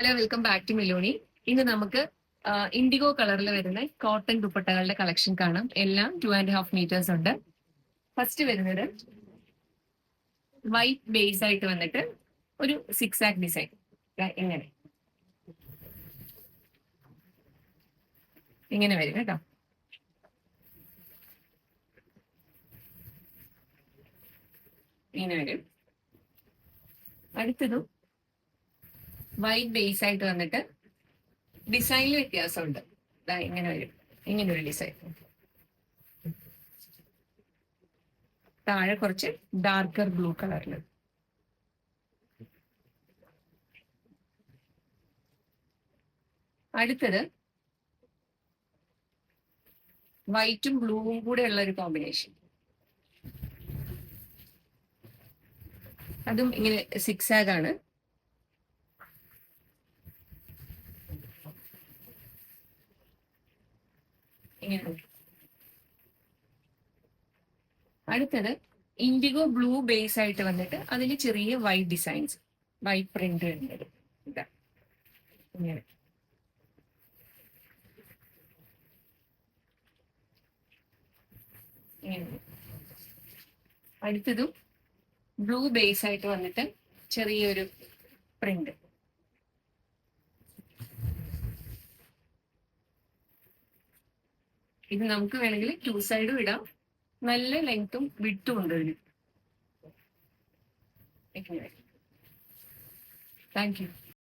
Hello, welcome back to Miloni. ഇന്ന് നമുക്ക് IndiGo കളറിൽ വരുന്ന കോട്ടൺ ദുപ്പട്ടകളുടെ കളക്ഷൻ കാണാം. എല്ലാം 2.5 മീറ്റേഴ്സ് ഉണ്ട്. ഫസ്റ്റ് വരുന്നത് വൈറ്റ് ബേസ് ആയിട്ട് വന്നിട്ട് ഒരു 6 ആക്ക് ഡിസൈൻ. ഇങ്ങനെ ഇങ്ങനെ വരും കേട്ടോ. ഇങ്ങനെ വരും. അടുത്തതും വൈറ്റ് ബേസ് ആയിട്ട് വന്നിട്ട് ഡിസൈനിൽ വ്യത്യാസമുണ്ട്. ഇങ്ങനെ വരും, ഇങ്ങനെ ഒരു ഡിസൈൻ. താഴെ കുറച്ച് ഡാർക്കർ ബ്ലൂ കളറിൽ. അടുത്തത് വൈറ്റും ബ്ലൂവും കൂടെ ഉള്ള ഒരു കോമ്പിനേഷൻ. അതും ഇങ്ങനെ 6 ആഗ് ആണ്. ഇങ്ങനെ. അടുത്തത് ഇൻഡിഗോ ബ്ലൂ ബേസ് ആയിട്ട് വന്നിട്ട് അതിൽ ചെറിയ വൈറ്റ് ഡിസൈൻസ്, വൈറ്റ് പ്രിന്റ് വരുന്നത്. ഇതാ ഇങ്ങനെ. അടുത്തതും ബ്ലൂ ബേസ് ആയിട്ട് വന്നിട്ട് ചെറിയൊരു പ്രിന്റ്. ഇത് നമുക്ക് വേണമെങ്കിൽ 2 സൈഡും ഇടാം. നല്ല ലെങ്ത്തും വിട്ടും ഉണ്ട് ഇതിന്. Thank you.